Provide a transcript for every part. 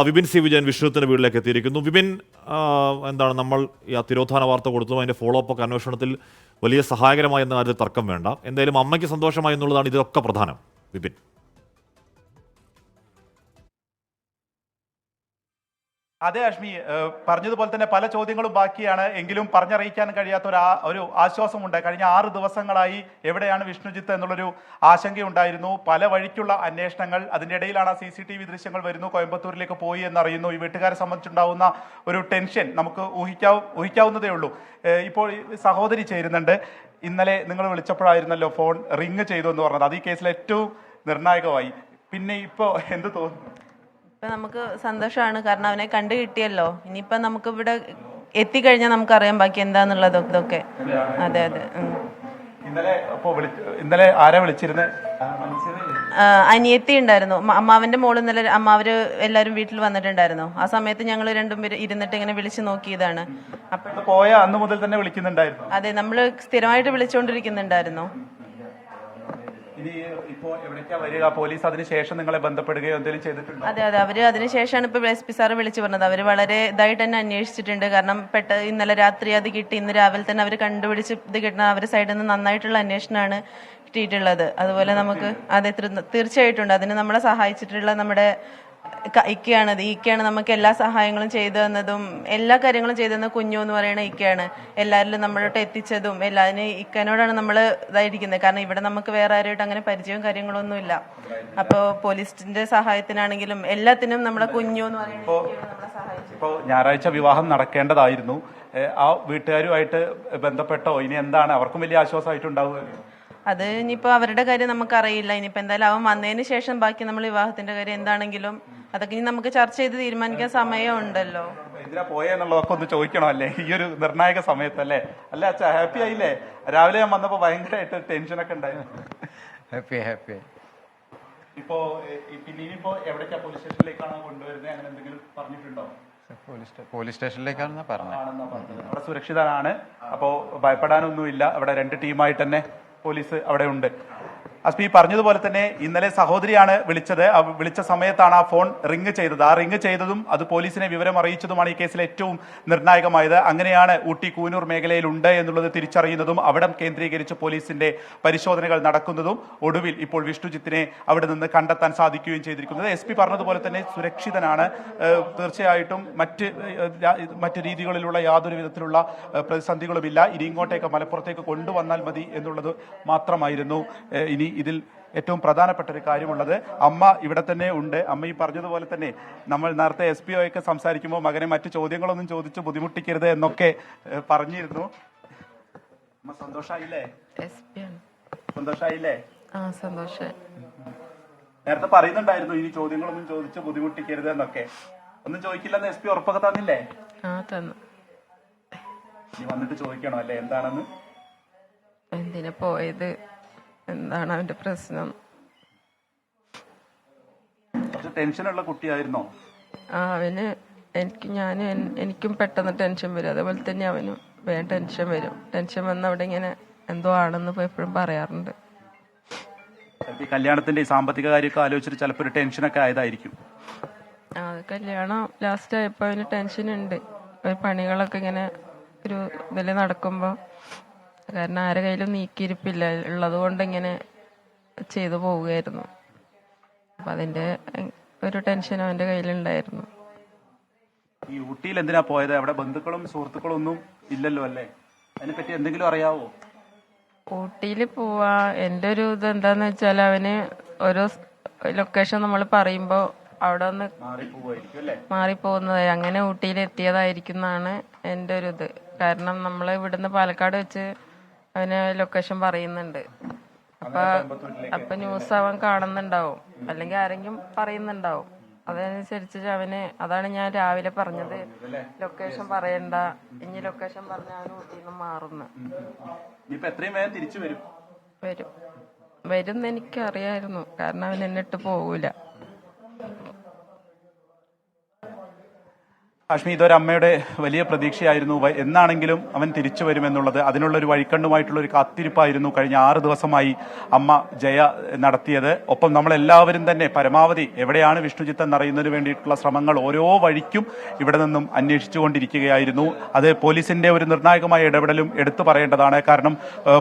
Vipin C Vijayan വിഷ്ണുവിൻ്റെ വീട്ടിലേക്ക് എത്തിയിരിക്കുന്നു. വിപിൻ, എന്താണ് നമ്മൾ ഈ തിരോധാന വാർത്ത കൊടുത്തു, അതിൻ്റെ ഫോളോ അപ്പ് ഒക്കെ അന്വേഷണത്തിൽ വലിയ സഹായകരമായി എന്ന കാര്യത്തിൽ തർക്കം വേണ്ട. എന്തായാലും അമ്മയ്ക്ക് സന്തോഷമായി എന്നുള്ളതാണ് ഇതൊക്കെ പ്രധാനം. വിപിൻ, അതെ അഷ്മി, പറഞ്ഞതുപോലെ തന്നെ പല ചോദ്യങ്ങളും ബാക്കിയാണ്. എങ്കിലും പറഞ്ഞറിയിക്കാൻ കഴിയാത്ത ഒരു ആശ്വാസമുണ്ട്. കഴിഞ്ഞ 6 ദിവസങ്ങളായി എവിടെയാണ് വിഷ്ണുജിത്ത് എന്നുള്ളൊരു ആശങ്കയുണ്ടായിരുന്നു. പല വഴിക്കുള്ള അന്വേഷണങ്ങൾ, അതിൻ്റെ ഇടയിലാണ് CCTV ദൃശ്യങ്ങൾ വരുന്നു, കോയമ്പത്തൂരിലേക്ക് പോയി എന്നറിയുന്നു. ഈ വീട്ടുകാരെ സംബന്ധിച്ചുണ്ടാവുന്ന ഒരു ടെൻഷൻ നമുക്ക് ഊഹിക്കാവുന്നതേ ഉള്ളൂ. ഇപ്പോൾ സഹോദരി ചേരുന്നുണ്ട്. ഇന്നലെ നിങ്ങൾ വിളിച്ചപ്പോഴായിരുന്നല്ലോ ഫോൺ റിങ് ചെയ്തു എന്ന് പറഞ്ഞത്. അത് ഈ കേസിൽ ഏറ്റവും നിർണായകമായി. പിന്നെ ഇപ്പോൾ എന്ത് തോന്നുന്നു? ഇപ്പം നമുക്ക് സന്തോഷമാണ്, കാരണം അവനെ കണ്ടു കിട്ടിയല്ലോ. ഇനിയിപ്പം നമുക്ക് ഇവിടെ എത്തിക്കഴിഞ്ഞാൽ നമുക്കറിയാം ബാക്കി എന്താന്നുള്ളത്. ഇതൊക്കെ അതെ അതെ. ഇന്നലെ ആരാ വിളിച്ചിരുന്നത്? അനിയത്തി ഉണ്ടായിരുന്നു. അമ്മാവന്റെ മോള് ഇന്നലെ അവര് എല്ലാവരും വീട്ടിൽ വന്നിട്ടുണ്ടായിരുന്നു. ആ സമയത്ത് ഞങ്ങൾ രണ്ടും ഇരുന്നിട്ട് ഇങ്ങനെ വിളിച്ചു നോക്കിയതാണ്. അപ്പോൾ പോയ അന്ന് മുതൽ തന്നെ വിളിക്കുന്നുണ്ടായിരുന്നു? അതെ, നമ്മൾ സ്ഥിരമായിട്ട് വിളിച്ചുകൊണ്ടിരിക്കുന്നുണ്ടായിരുന്നു. പോലീസ് അതിനുശേഷം നിങ്ങളെ ബന്ധപ്പെടുകയോ എന്തെങ്കിലും ചെയ്തിട്ടുണ്ടോ? അതെ അതെ, അവര് അതിനുശേഷമാണ് ഇപ്പൊ SP സാറ് വിളിച്ചു പറഞ്ഞത്. അവര് വളരെ ഇതായിട്ട് തന്നെ അന്വേഷിച്ചിട്ടുണ്ട്. കാരണം ഇന്നലെ രാത്രി അത് കിട്ടി, ഇന്ന് രാവിലെ തന്നെ അവർ കണ്ടുപിടിച്ച് ഇത് കിട്ടണം. അവരുടെ സൈഡിൽ നിന്ന് നന്നായിട്ടുള്ള അന്വേഷണമാണ് കിട്ടിയിട്ടുള്ളത്. അതുപോലെ നമുക്ക് അതെ തീർച്ചയായിട്ടുണ്ട്. അതിന് നമ്മളെ സഹായിച്ചിട്ടുള്ള നമ്മുടെ ഇക്കയാണ് നമുക്ക് എല്ലാ സഹായങ്ങളും ചെയ്തു തന്നതും എല്ലാ കാര്യങ്ങളും ചെയ്തു തന്ന കുഞ്ഞു എന്ന് പറയുന്ന ഇക്കയാണ്. എല്ലാവരിലും നമ്മളോട്ട് എത്തിച്ചതും എല്ലാതിനും ഇക്കനോടാണ് നമ്മൾ ഇതായിരിക്കുന്നത്. കാരണം ഇവിടെ നമുക്ക് വേറെ ആരുമായിട്ട് അങ്ങനെ പരിചയവും കാര്യങ്ങളൊന്നും ഇല്ല. അപ്പോൾ പോലീസിന്റെ സഹായത്തിനാണെങ്കിലും എല്ലാത്തിനും നമ്മളെ കുഞ്ഞു എന്ന് പറയുന്നത് നമ്മളെ സഹായിച്ചു. ഇപ്പോൾ ഞായറാഴ്ച വിവാഹം നടക്കേണ്ടതായിരുന്നു. ആ വീട്ടുകാരുമായിട്ട് ബന്ധപ്പെട്ടോ? ഇനി എന്താണ്? അവർക്കും വലിയ ആശ്വാസമായിട്ടുണ്ടാവുക? അത് ഇനിയിപ്പോൾ അവരുടെ കാര്യം നമുക്കറിയില്ല. ഇനിയിപ്പോൾ എന്തായാലും അവൻ വന്നതിന് ശേഷം ബാക്കി നമ്മൾ വിവാഹത്തിന്റെ കാര്യം എന്താണെങ്കിലും അതൊക്കെ ഇനി നമുക്ക് ചർച്ച ചെയ്ത് തീരുമാനിക്കാൻ സമയമുണ്ടല്ലോ. എന്തിനാ പോയെന്നുള്ളതൊക്കെ ഒന്ന് ചോദിക്കണം അല്ലേ ഈ ഒരു നിർണായക സമയത്തല്ലേ? അല്ല അച്ഛാ, ഹാപ്പി ആയില്ലേ? രാവിലെ ഞാൻ വന്നപ്പോൾ ഭയങ്കരമായിട്ട് ടെൻഷനൊക്കെ ഉണ്ടായിരുന്നു. ഹാപ്പി. ഇനിയിപ്പോ എവിടേക്കാ? പോലീസ് സ്റ്റേഷനിലേക്കാണോ കൊണ്ടുവരുന്നത്? അങ്ങനെ എന്തെങ്കിലും പറഞ്ഞിട്ടുണ്ടോ? പോലീസ് സ്റ്റേഷനിലേക്കാണെന്നാ പറഞ്ഞത്. അവിടെ സുരക്ഷിതനാണ്, അപ്പോ ഭയപ്പെടാനൊന്നുമില്ല. അവിടെ 2 ടീമായിട്ട് തന്നെ പോലീസ് അവിടെ ഉണ്ട്. അസ്മി പറഞ്ഞതുപോലെ തന്നെ ഇന്നലെ സഹോദരിയാണ് വിളിച്ചത്. വിളിച്ച സമയത്താണ് ആ ഫോൺ റിങ് ചെയ്തത്. ആ റിങ് ചെയ്തതും അത് പോലീസിനെ വിവരം അറിയിച്ചതുമാണ് ഈ കേസിൽ ഏറ്റവും നിർണായകമായത്. അങ്ങനെയാണ് ഊട്ടി കൂനൂർ മേഖലയിൽ ഉണ്ട് എന്നുള്ളത് തിരിച്ചറിയുന്നതും അവിടം കേന്ദ്രീകരിച്ച് പോലീസിന്റെ പരിശോധനകൾ നടക്കുന്നതും ഒടുവിൽ ഇപ്പോൾ വിഷ്ണുജിത്തിനെ അവിടെ നിന്ന് കണ്ടെത്താൻ സാധിക്കുകയും ചെയ്തിരിക്കുന്നത്. SP പറഞ്ഞതുപോലെ തന്നെ സുരക്ഷിതനാണ്. തീർച്ചയായിട്ടും മറ്റ് രീതികളിലുള്ള യാതൊരു വിധത്തിലുള്ള പ്രതിസന്ധികളുമില്ല. ഇനി ഇങ്ങോട്ടേക്ക് മലപ്പുറത്തേക്ക് കൊണ്ടുവന്നാൽ മതി എന്നുള്ളത് മാത്രമായിരുന്നു. ഇനി ഇതിൽ ഏറ്റവും പ്രധാനപ്പെട്ട ഒരു കാര്യമുള്ളത്, അമ്മ ഇവിടെ തന്നെ ഉണ്ട്. അമ്മ ഈ പറഞ്ഞതുപോലെ തന്നെ നമ്മൾ നേരത്തെ SP ഒക്കെ സംസാരിക്കുമ്പോൾ മകനെ മറ്റു ചോദ്യങ്ങളൊന്നും ചോദിച്ച് ബുദ്ധിമുട്ടിക്കരുത് എന്നൊക്കെ പറഞ്ഞിരുന്നു. അമ്മ സന്തോഷായില്ലേ? സന്തോഷായില്ലേ? സന്തോഷായി. നേരത്തെ പറയുന്നുണ്ടായിരുന്നു ഇനി ചോദ്യങ്ങളൊന്നും ചോദിച്ച് ബുദ്ധിമുട്ടിക്കരുത് എന്നൊക്കെ. ഒന്നും ചോദിക്കില്ലെന്ന് SP ഉറപ്പൊക്കെ തന്നില്ലേ? ഇനി വന്നിട്ട് ചോദിക്കണോ അല്ലേ എന്താണെന്ന്? എന്തിനാ പോയത്, എന്താണ് അവന്റെ പ്രശ്നം? ടെൻഷനുള്ള കുട്ടിയായിരുന്നോ? അവന് എനിക്കും പെട്ടെന്ന് ടെൻഷൻ വരും. അതേപോലെ തന്നെ അവനും വേഗം ടെൻഷൻ വരും. ടെൻഷൻ വന്ന് അവിടെ ഇങ്ങനെ എന്തോ ആണെന്ന് എപ്പോഴും പറയാറുണ്ട്. കല്യാണത്തിന്റെ സാമ്പത്തിക കാര്യമൊക്കെ ആലോചിച്ചിട്ട് ചിലപ്പോൾ ഒരു ടെൻഷനൊക്കെ ആയതായിരിക്കും. കല്യാണം ലാസ്റ്റ് ആയപ്പോ അവന് ടെൻഷൻ ഉണ്ട്. പണികളൊക്കെ ഇങ്ങനെ ഒരു ഇതിൽ നടക്കുമ്പോ, കാരണം ആരെ കയ്യിലും നീക്കിയിരിപ്പില്ല, ഉള്ളത് കൊണ്ട് ഇങ്ങനെ ചെയ്തു പോവുകയായിരുന്നു. അപ്പൊ അതിന്റെ ഒരു ടെൻഷൻ അവന്റെ കയ്യിലുണ്ടായിരുന്നു. ഈ ഊട്ടിയിൽ എന്തിനാ പോയത്? അവിടെ ബന്ധുക്കളും സുഹൃത്തുക്കളും ഒന്നും ഇല്ലല്ലോ അല്ലേ? അതിനെപ്പറ്റി എന്തെങ്കിലും അറിയാവോ? ഊട്ടിയിൽ പോവാ എന്റെ ഒരു ഇത് എന്താന്ന് വെച്ചാൽ, അവന് ഓരോ ലൊക്കേഷൻ നമ്മൾ പറയുമ്പോ അവിടെ ഒന്ന് മാറിപ്പോകുന്നതായി, അങ്ങനെ ഊട്ടിയിൽ എത്തിയതായിരിക്കും എന്നാണ് എന്റെ ഒരു ഇത്. കാരണം നമ്മൾ ഇവിടുന്ന് പാലക്കാട് വെച്ച് അവന് ലൊക്കേഷൻ പറയുന്നുണ്ട്. അപ്പൊ ന്യൂസ് അവൻ കാണുന്നുണ്ടാവും, അല്ലെങ്കിൽ ആരെങ്കിലും പറയുന്നുണ്ടാവും. അതനുസരിച്ച് അതാണ് ഞാൻ രാവിലെ പറഞ്ഞത്, ലൊക്കേഷൻ പറയണ്ട, ഇനി ലൊക്കേഷൻ പറഞ്ഞ അവൻ ഊട്ടിയിൽ നിന്ന് മാറുന്നു. വരും എനിക്കറിയായിരുന്നു, കാരണം അവൻ എന്നിട്ട് പോകൂല. ഹാഷ്മി, ഇതൊരമ്മയുടെ വലിയ പ്രതീക്ഷയായിരുന്നു. എന്നാണെങ്കിലും അവൻ തിരിച്ചു വരുമെന്നുള്ളത്, അതിനുള്ളൊരു വഴിക്കണ്ണുമായിട്ടുള്ള ഒരു കാത്തിരിപ്പായിരുന്നു കഴിഞ്ഞ 6 ദിവസമായി അമ്മ ജയ നടത്തിയത്. ഒപ്പം നമ്മളെല്ലാവരും തന്നെ പരമാവധി എവിടെയാണ് വിഷ്ണുജിത്ത് എന്നറിയുന്നതിന് വേണ്ടിയിട്ടുള്ള ശ്രമങ്ങൾ ഓരോ വഴിക്കും ഇവിടെ നിന്നും അന്വേഷിച്ചുകൊണ്ടിരിക്കുകയായിരുന്നു. അത് പോലീസിന്റെ ഒരു നിർണായകമായ ഇടപെടലും എടുത്തു പറയേണ്ടതാണ്. കാരണം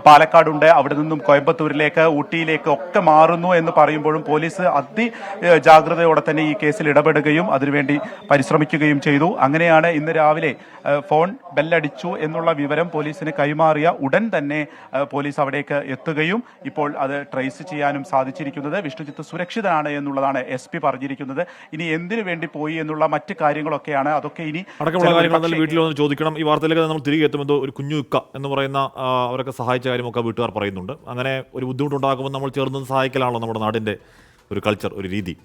പാലക്കാടുണ്ട്, അവിടെ നിന്നും കോയമ്പത്തൂരിലേക്ക്, ഊട്ടിയിലേക്ക് ഒക്കെ മാറുന്നു എന്ന് പറയുമ്പോഴും പോലീസ് ജാഗ്രതയോടെ തന്നെ ഈ കേസിൽ ഇടപെടുകയും അതിനുവേണ്ടി പരിശ്രമിക്കുകയും ചെയ്തു. അങ്ങനെയാണ് ഇന്ന് രാവിലെ ഫോൺ ബെല്ലടിച്ചു എന്നുള്ള വിവരം പോലീസിന് കൈമാറിയ ഉടൻ തന്നെ പോലീസ് അവിടേക്ക് എത്തുകയും ഇപ്പോൾ അത് ട്രേസ് ചെയ്യാനും സാധിച്ചിരിക്കുന്നത്. വിഷ്ണുജിത്ത് സുരക്ഷിതനാണ് എന്നുള്ളതാണ് SP പറഞ്ഞിരിക്കുന്നത്. ഇനി എന്തിനു വേണ്ടി പോയി എന്നുള്ള മറ്റ് കാര്യങ്ങളൊക്കെയാണ്, അതൊക്കെ ഇനി അടക്കമുള്ള കാര്യങ്ങൾ വീട്ടിൽ വന്ന് ചോദിക്കണം. ഈ വാർത്തയിലേക്ക് നമ്മൾ തിരികെ എത്തുമ്പോൾ ഒരു കുഞ്ഞു ഇക്ക എന്ന് പറയുന്ന അവരൊക്കെ സഹായിച്ച കാര്യമൊക്കെ വീട്ടുകാർ പറയുന്നുണ്ട്. അങ്ങനെ ഒരു ബുദ്ധിമുട്ടുണ്ടാകുമ്പോൾ നമ്മൾ ചേർന്ന് സഹായിക്കലാണല്ലോ നമ്മുടെ നാടിൻ്റെ ഒരു കൾച്ചർ, ഒരു രീതി.